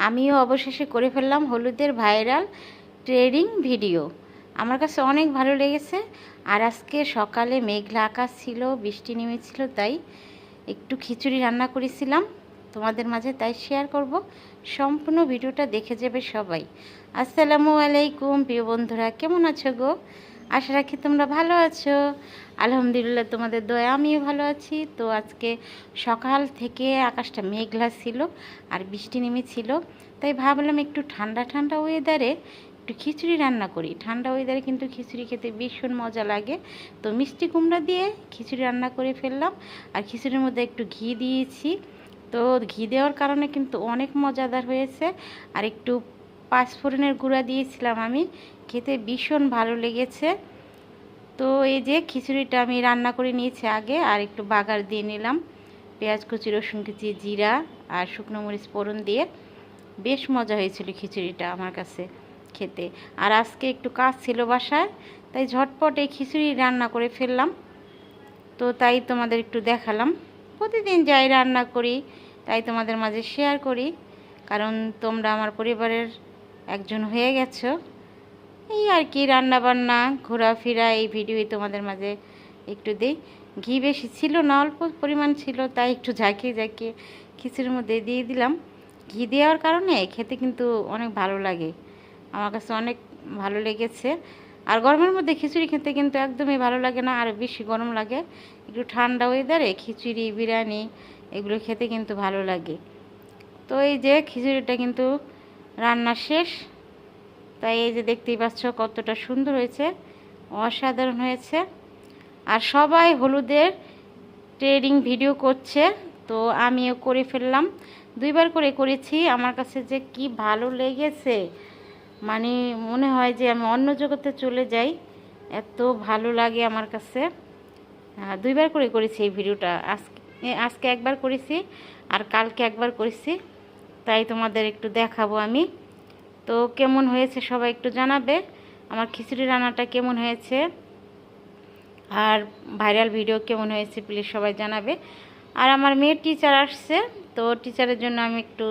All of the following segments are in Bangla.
আমিও অবশেষে করে ফেললাম হলুদের ভাইরাল ট্রেডিং ভিডিও। আমার কাছে অনেক ভালো লেগেছে। আর আজকে সকালে মেঘলা আকাশ ছিল, বৃষ্টি নেমেছিল, তাই একটু খিচুড়ি রান্না করেছিলাম তোমাদের মাঝে, তাই শেয়ার করব। সম্পূর্ণ ভিডিওটা দেখে যাবে সবাই। আসসালামু আলাইকুম প্রিয় বন্ধুরা, কেমন আছো গো? আশা রাখি তোমরা ভালো আছো। আলহামদুলিল্লাহ, তোমাদের দয়া আমিও ভালো আছি। তো আজকে সকাল থেকে আকাশটা মেঘলা ছিল আর বৃষ্টি নেমেছিল, তাই ভাবলাম একটু ঠান্ডা ঠান্ডা ওয়েদারে একটু খিচুড়ি রান্না করি। ঠান্ডা ওয়েদারে কিন্তু খিচুড়ি খেতে ভীষণ মজা লাগে। তো মিষ্টি কুমড়া দিয়ে খিচুড়ি রান্না করে ফেললাম। আর খিচুড়ির মধ্যে একটু ঘি দিয়েছি, তো ঘি দেওয়ার কারণে কিন্তু অনেক মজাদার হয়েছে। আর একটু পাঁচফোড়নের গুঁড়া দিয়েছিলাম আমি, খেতে ভীষণ ভালো লেগেছে। তো এই যে খিচুড়িটা আমি রান্না করে নিয়েছি আগে, আর একটু বাগার দিয়ে নিলাম পেঁয়াজ কুচি, রসুন কুচি, জিরা আর শুকনো মরিচ ফোড়ন দিয়ে। বেশ মজা হয়েছিল খিচুড়িটা আমার কাছে খেতে। আর আজকে একটু কাজ ছিল বাসায়, তাই ঝটপট এই খিচুড়ি রান্না করে ফেললাম। তো তাই তোমাদের একটু দেখালাম। প্রতিদিন যাই রান্না করি, তাই তোমাদের মাঝে শেয়ার করি, কারণ তোমরা আমার পরিবারের একজন হয়ে গেছো। এই আর কি, রান্না বান্না ঘোরাফেরা এই ভিডিওই তোমাদের মাঝে একটু দিই। ঘি বেশি ছিল না, অল্প পরিমাণ ছিল, তাই একটু ঝাঁকিয়ে ঝাঁকিয়ে খিচুড়ির মধ্যে দিয়ে দিলাম। ঘি দেওয়ার কারণে খেতে কিন্তু অনেক ভালো লাগে, আমার কাছে অনেক ভালো লেগেছে। আর গরমের মধ্যে খিচুড়ি খেতে কিন্তু একদমই ভালো লাগে না, আর বেশি গরম লাগে। একটু ঠান্ডা ওয়েদারে খিচুড়ি, বিরিয়ানি এগুলো খেতে কিন্তু ভালো লাগে। তো এই যে খিচুড়িটা কিন্তু রান্না শেষ, তাই এই যে দেখতেই পাচ্ছ কতটা সুন্দর হয়েছে, অসাধারণ হয়েছে। আর সবাই হলুদের ট্রেডিং ভিডিও করছে, তো আমিও করে ফেললাম। দুইবার করে করেছি, আমার কাছে যে কি ভালো লেগেছে, মানে মনে হয় যে আমি অন্য জগতে চলে যাই, এত ভালো লাগে আমার কাছে। দুইবার করে করেছি এই ভিডিওটা। আজকে একবার করেছি আর কালকে একবার করেছি, তাই তোমাদের একটু দেখাবো আমি। তো কেমন হয়েছে সবাই একটু জানাবে, আমার খিচুড়ি রান্নাটা কেমন হয়েছে আর ভাইরাল ভিডিও কেমন হয়েছে প্লিজ সবাই জানাবে। আর আমার মেয়ের টিচার আসছে, তো টিচারের জন্য আমি একটু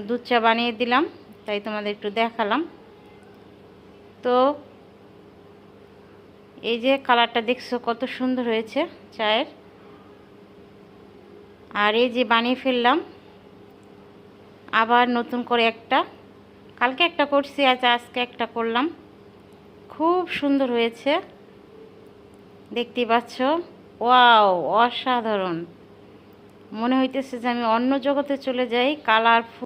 দুধ চা বানিয়ে দিলাম, তাই তোমাদের একটু দেখালাম। তো এই যে কালারটা দেখছো কত সুন্দর হয়েছে চায়ের। আর এই যে বানিয়ে ফেললাম আবার নতুন করে একটা, কালকে একটা করছি, আজকে একটা করলাম। খুব সুন্দর হয়েছে, দেখতেই পাচ্ছ। ওয়াও, অসাধারণ, মনে হইতেছে যে আমি অন্য জগতে চলে যাই। কালারফুল